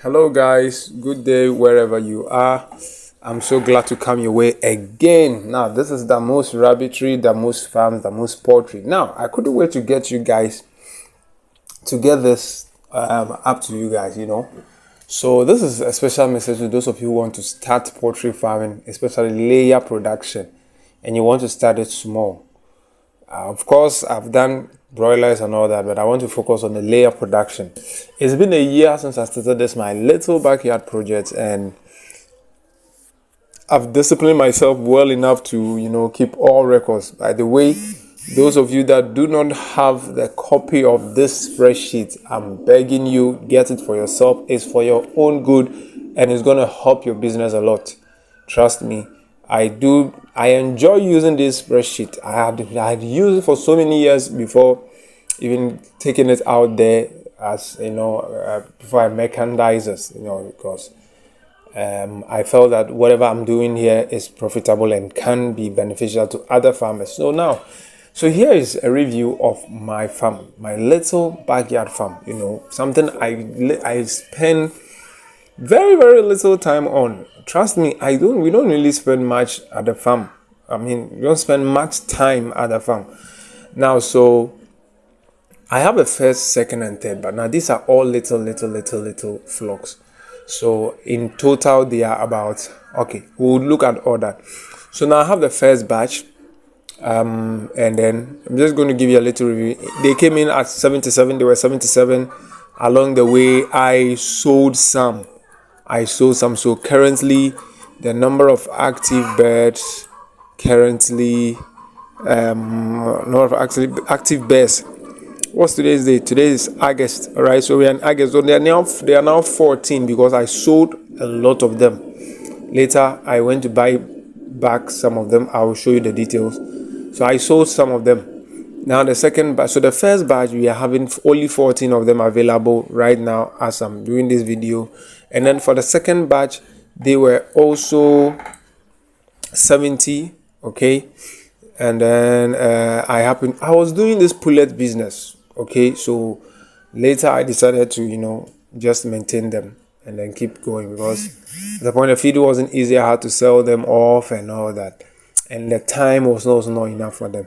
Hello guys, good day wherever you are. I'm so glad to come your way again. Now this is Damoos Rabbitry, Damoos Farms, Damoos Poultry. Now I couldn't wait to get you guys to get this up to you guys. So this is a special message to those of you who want to start poultry farming, especially layer production, and you want to start it small. Of course, I've done broilers and all that, but I want to focus on the layer production. It's been a year since I started this, my little backyard project, and I've disciplined myself well enough to, keep all records. By the way, those of you that do not have the copy of this spreadsheet, I'm begging you, get it for yourself. It's for your own good, and it's going to help your business a lot. Trust me. I enjoy using this spreadsheet. I had used it for so many years before even taking it out there as before I mechanized it, because I felt that whatever I'm doing here is profitable and can be beneficial to other farmers. So here is a review of my farm, my little backyard farm. Something I spend very, very little time on. Trust me, we don't really spend much at the farm. We don't spend much time at the farm. Now, so I have a first, second, and third, but now these are all little flocks. So in total, they are about, we'll look at all that. So now I have the first batch, and then I'm just going to give you a little review. They came in at 77, they were 77. Along the way, I sold some. So currently, the number of active birds, number of active birds. What's today's date? Today is August, all right? So we are in August. So they are now 14 because I sold a lot of them. Later, I went to buy back some of them. I will show you the details. So I sold some of them. Now the second batch, so the first batch, we are having only 14 of them available right now as I'm doing this video. And then for the second batch, they were also 70, okay? And then I was doing this pullet business, okay? So later I decided to, just maintain them and then keep going because at the point the feed wasn't easy. I had to sell them off and all that. And the time was also not enough for them.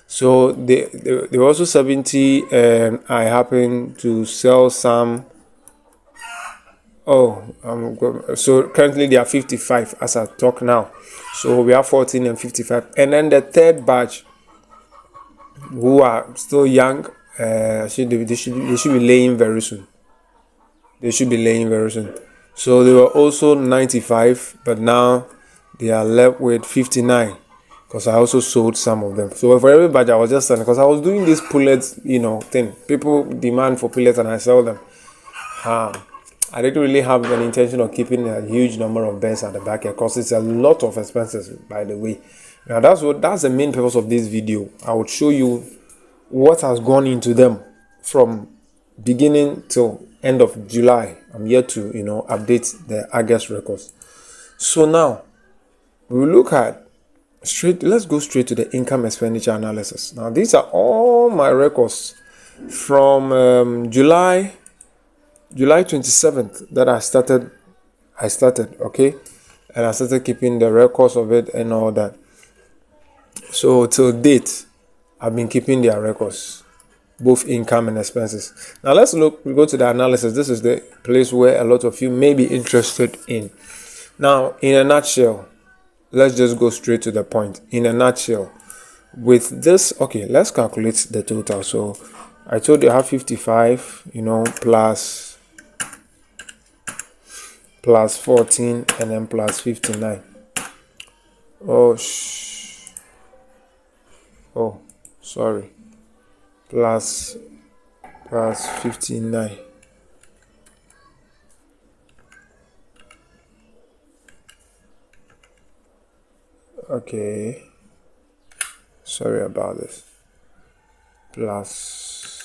So they were also 70, and I happened to sell some. So currently they are 55 as I talk now. So we have 14 and 55, and then the third batch, who are still young, they should be laying very soon. So they were also 95, but now they are left with 59. Because I also sold some of them. So for every batch I was just selling, because I was doing this pullets, thing. People demand for pullets and I sell them. I didn't really have an intention of keeping a huge number of birds at the back here, because it's a lot of expenses, by the way. Now that's the main purpose of this video. I would show you what has gone into them from beginning till end of July. I'm here to update the August records. So now we will look at let's go straight to the income expenditure analysis. Now these are all my records from July 27th that I started, okay, and I started keeping the records of it and all that. So till date, I've been keeping their records, both income and expenses. Now we go to the analysis. This is the place where a lot of you may be interested in. Now, in a nutshell, let's just go straight to the point. In a nutshell, with this, let's calculate the total. So I told you I have 55, plus 14, and then plus 59. Sorry. Plus 59. Okay, sorry about this. Plus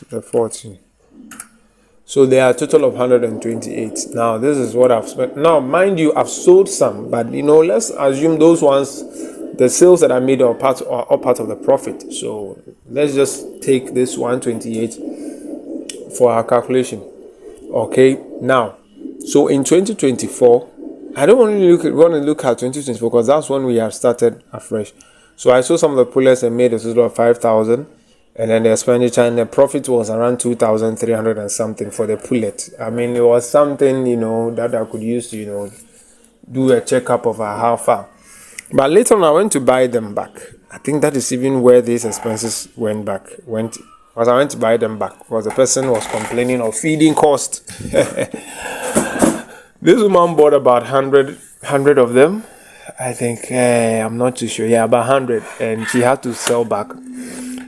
the 14. So there are a total of 128. Now this is what I've spent. Now mind you, I've sold some, but let's assume those ones, the sales that I made are part of the profit. So let's just take this 128 for our calculation. Okay, now, so in 2024, I don't want to look at 2024 because that's when we have started afresh. So I saw some of the pullets and made a total of 5,000, and then the expenditure and the profit was around 2,300 and something for the pullet. I mean, it was something, that I could use to, do a checkup of how far. But later on, I went to buy them back. I think that is even where these expenses went because I went to buy them back because the person was complaining of feeding cost. This woman bought about 100 of them. I think, I'm not too sure. Yeah, about 100. And she had to sell back.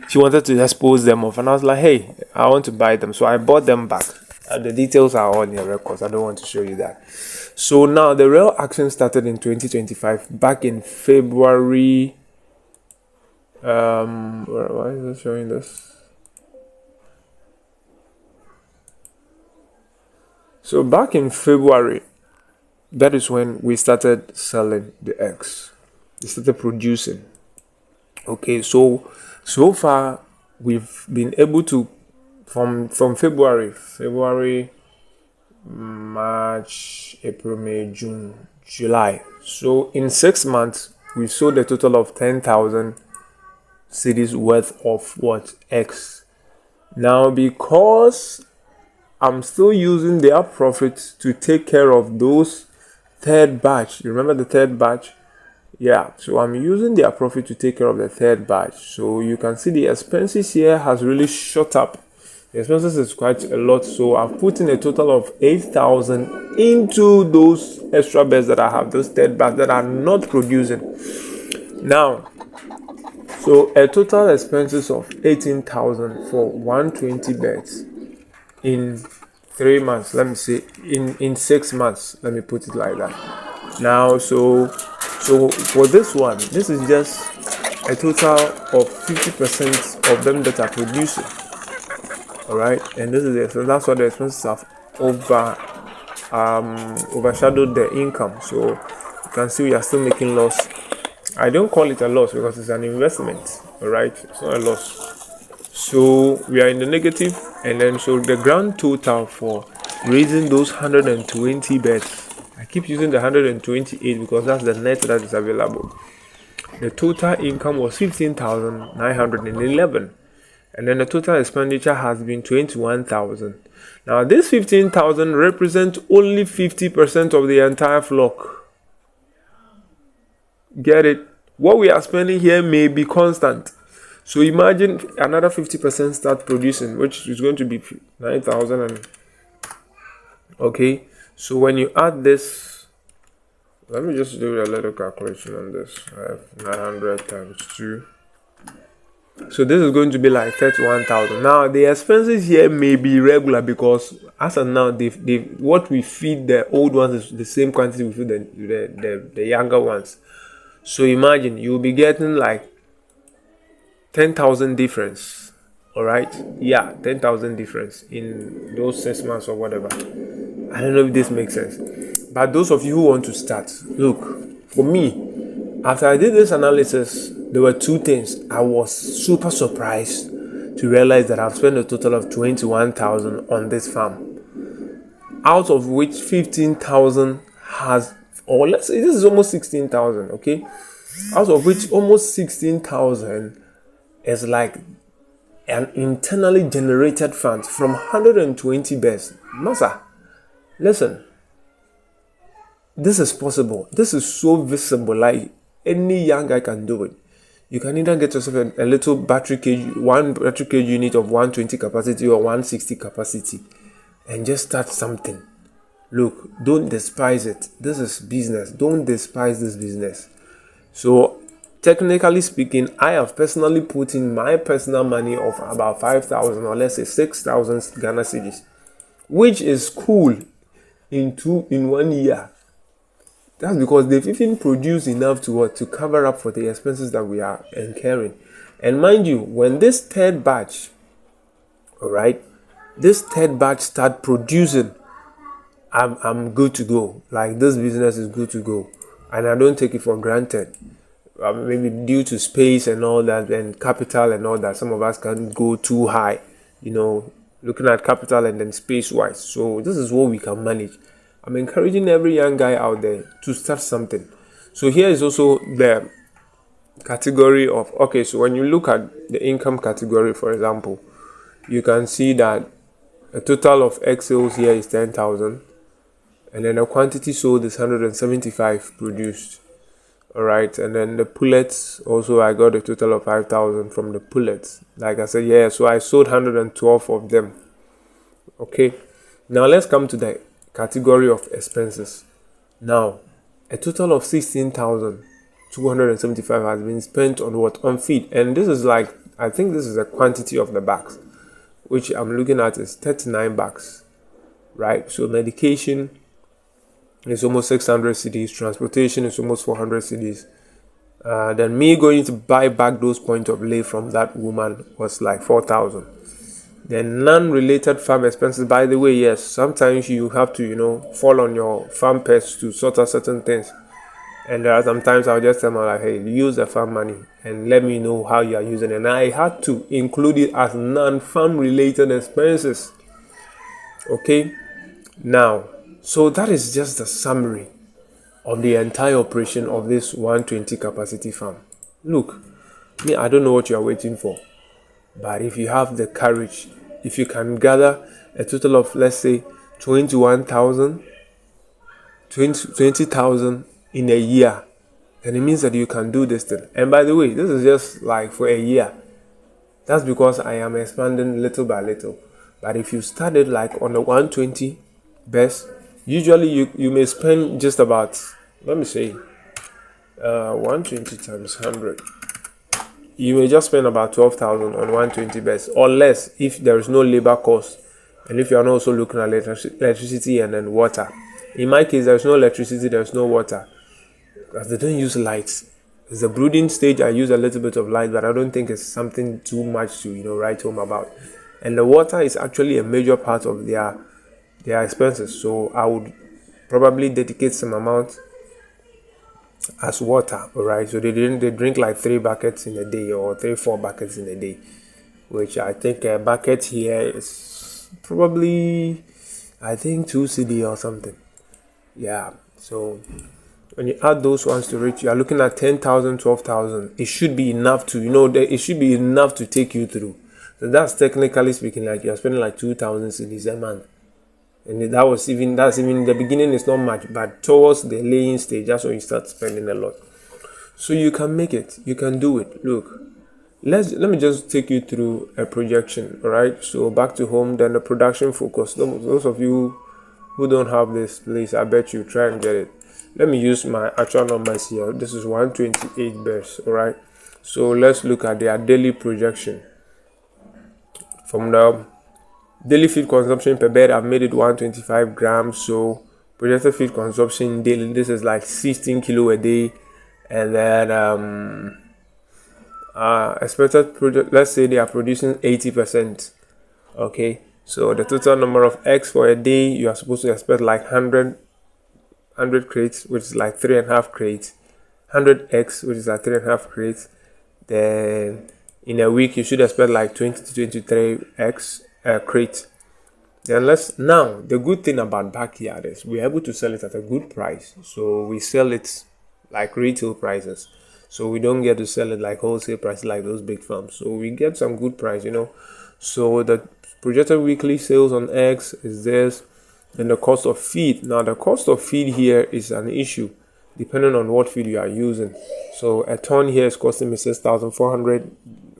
She wanted to dispose them off. And I was like, hey, I want to buy them. So I bought them back. The details are all in your records. I don't want to show you that. So now the real action started in 2025. Back in February. Why is it showing this? So back in February, that is when we started selling the eggs. We started producing. Okay, so far we've been able to from February, March, April, May, June, July. So in 6 months we sold a total of 10,000 cedis worth of what? Eggs. Now because I'm still using their profits to take care of those third batch. You remember the third batch? Yeah, so I'm using their profit to take care of the third batch. So you can see the expenses here has really shot up. The expenses is quite a lot. So I've put in a total of 8,000 into those extra beds that I have, those third batch that are not producing. Now, so a total expenses of 18,000 for 120 beds. In 3 months, let me say in 6 months, let me put it like that. Now, so for this one, this is just a total of 50% of them that are producing. All right, and this is it. So that's why the expenses have overshadowed the income. So you can see we are still making loss. I don't call it a loss because it's an investment. All right, it's not a loss. So we are in the negative, and then so the grand total for raising those 120 beds, I keep using the 128 because that's the net that is available. The total income was 15,911, and then the total expenditure has been 21,000. Now this 15,000 represents only 50% of the entire flock. Get it? What we are spending here may be constant. So imagine another 50% start producing, which is going to be 9,000. And okay, so when you add this, let me just do a little calculation on this. I have 900 times 2. So this is going to be like 31,000. Now the expenses here may be regular because as of now, what we feed the old ones is the same quantity we feed the younger ones. So imagine you'll be getting like 10,000 difference. All right, yeah, 10,000 difference in those 6 months or whatever. I don't know if this makes sense, but those of you who want to start, look, for me, after I did this analysis, there were 2 things. I was super surprised to realize that I've spent a total of 21,000 on this farm, out of which 15,000 has, or let's say this is almost 16,000. Okay, out of which almost 16,000 is like an internally generated fund from 120 beds. Masa, listen, this is possible. This is so visible. Like any young guy can do it. You can either get yourself a little one battery cage unit of 120 capacity or 160 capacity and just start something. Look, don't despise it. This is business. Don't despise this business. So technically speaking, I have personally put in my personal money of about 5,000 or let's say 6,000 Ghana cedis, which is cool in 1 year. That's because they've even produced enough to cover up for the expenses that we are incurring. And mind you, when this third batch, all right, this third batch start producing, I'm good to go. Like this business is good to go, and I don't take it for granted. Maybe due to space and all that and capital and all that, some of us can't go too high, looking at capital and then space wise. So this is what we can manage. I'm encouraging every young guy out there to start something. So here is also the category of, okay, so when you look at the income category, for example, you can see that a total of egg sales here is 10,000, and then the quantity sold is 175 produced. All right, and then the pullets also, I got a total of 5,000 from the pullets. Like I said, yeah, so I sold 112 of them. Okay, now let's come to the category of expenses. Now, a total of 16,275 has been spent on what? On feed. And this is like, I think this is the quantity of the bags, which I'm looking at is 39 bags, right? So medication is almost 600 cedis, transportation is almost 400 cedis. Then me going to buy back those point of lay from that woman was like 4,000. Then non-related farm expenses, by the way, yes, sometimes you have to, fall on your farm pets to sort out certain things. And there are sometimes I'll just tell them like, hey, use the farm money and let me know how you are using it. And I had to include it as non-farm related expenses. Okay, now, so that is just a summary of the entire operation of this 120 capacity farm. Look, me, I don't know what you are waiting for, but if you have the courage, if you can gather a total of, let's say, 20,000 in a year, then it means that you can do this thing. And by the way, this is just like for a year. That's because I am expanding little by little. But if you started like on the 120 best, usually you may spend just about, let me say, 120 times 100. You may just spend about 12,000 on 120 best, or less if there is no labor cost, and if you are not also looking at electricity and then water. In my case, there's no electricity, there's no water, because they don't use lights. It's the brooding stage. I use a little bit of light, but I don't think it's something too much to write home about. And the water is actually a major part of their expenses. So I would probably dedicate some amount as water. All right. So they drink like 3 buckets in a day, or 4 buckets in a day, which I think a bucket here is probably, I think 2 cedi or something. Yeah. So when you add those ones to it, you are looking at 10,000, 12,000. It should be enough it should be enough to take you through. So that's technically speaking, like you're spending like 2,000 cedis a month. And that's even the beginning is not much, but towards the laying stage, that's when you start spending a lot. So you can make it, you can do it. Look, let me just take you through a projection. All right. So back to home, then the production focus. Those of you who don't have this, please, I bet you try and get it. Let me use my actual numbers here. This is 128 birds. All right. So let's look at their daily projection. From the daily feed consumption per bed, I've made it 125 grams. So projected feed consumption daily, this is like 16 kilo a day. And then expected project, let's say they are producing 80%. Okay. So the total number of eggs for a day, you are supposed to expect like 100 crates, which is like 3.5 crates. 100 eggs, which is like 3.5 crates. Then in a week, you should expect like 20 to 23 eggs crates. Then now the good thing about backyard is we're able to sell it at a good price. So we sell it like retail prices. So we don't get to sell it like wholesale prices like those big farms. So we get some good price. So the projected weekly sales on eggs is this. And the cost of feed. Now the cost of feed here is an issue depending on what feed you are using. So a ton here is costing me 6,400.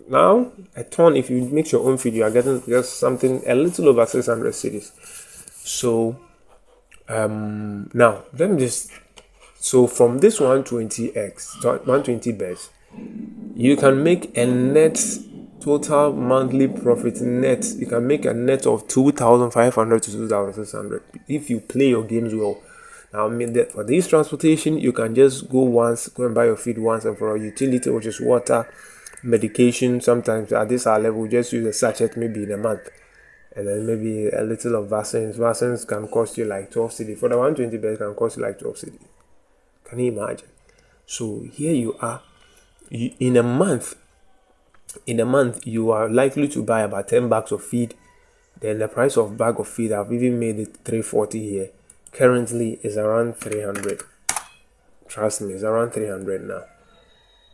Now a ton, if you mix your own feed, you are getting just something a little over 600 cedis. So now let me just, so from this 120 eggs, 120 birds, you can make a net total monthly profit net. You can make a net of 2,500 to 2,600 if you play your games well. Now, for this transportation, you can just go and buy your feed once and for a utility, which is water, medication. Sometimes at this high level, just use a sachet maybe in a month, and then maybe a little of vaccines. Vaccines can cost you like 12 cedi. For the 120 beds, can cost you like 12 cedi. Can you imagine? So here you are. In a month, you are likely to buy about 10 bags of feed, Then the price of bag of feed, I've even made it 340 here. Currently is around 300. Trust me, it's around 300 now.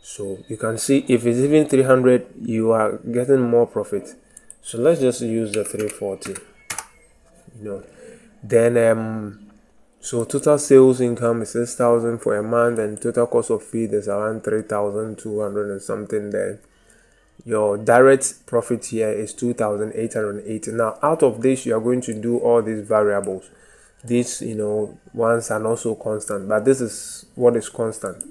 So you can see if it's even 300, you are getting more profit. So let's just use the 340. Then so total sales income is 6,000 for a month, and total cost of feed is around 3,200 and something. There, your direct profit here is 2,880. Now out of this, you are going to do all these variables. These ones are not so constant, but this is what is constant.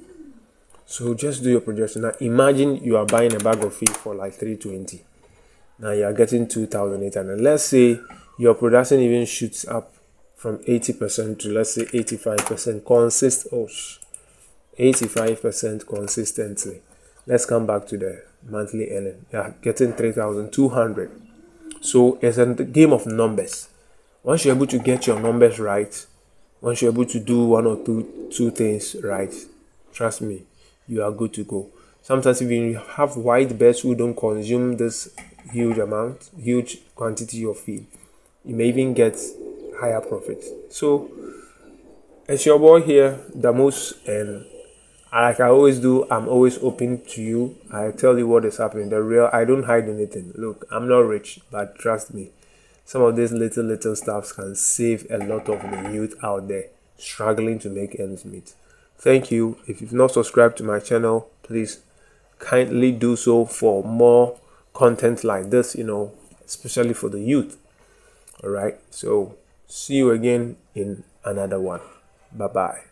So just do your projection. Now imagine you are buying a bag of feed for like 320. Now you are getting 2,800. Let's say your production even shoots up from 80% to, let's say, 85% 85% consistently. Let's come back to the monthly earning. You are getting 3,200. So it's a game of numbers. Once you're able to get your numbers right, once you're able to do one or two things right, trust me, you are good to go. Sometimes if you have white birds who don't consume this huge quantity of feed, you may even get higher profits. So it's your boy here, Damoos, and like I always do, I'm always open to you. I tell you what is happening. I don't hide anything. Look, I'm not rich, but trust me, some of these little stuffs can save a lot of the youth out there struggling to make ends meet. Thank you. If you've not subscribed to my channel, please kindly do so for more content like this, especially for the youth. All right. So see you again in another one. Bye bye.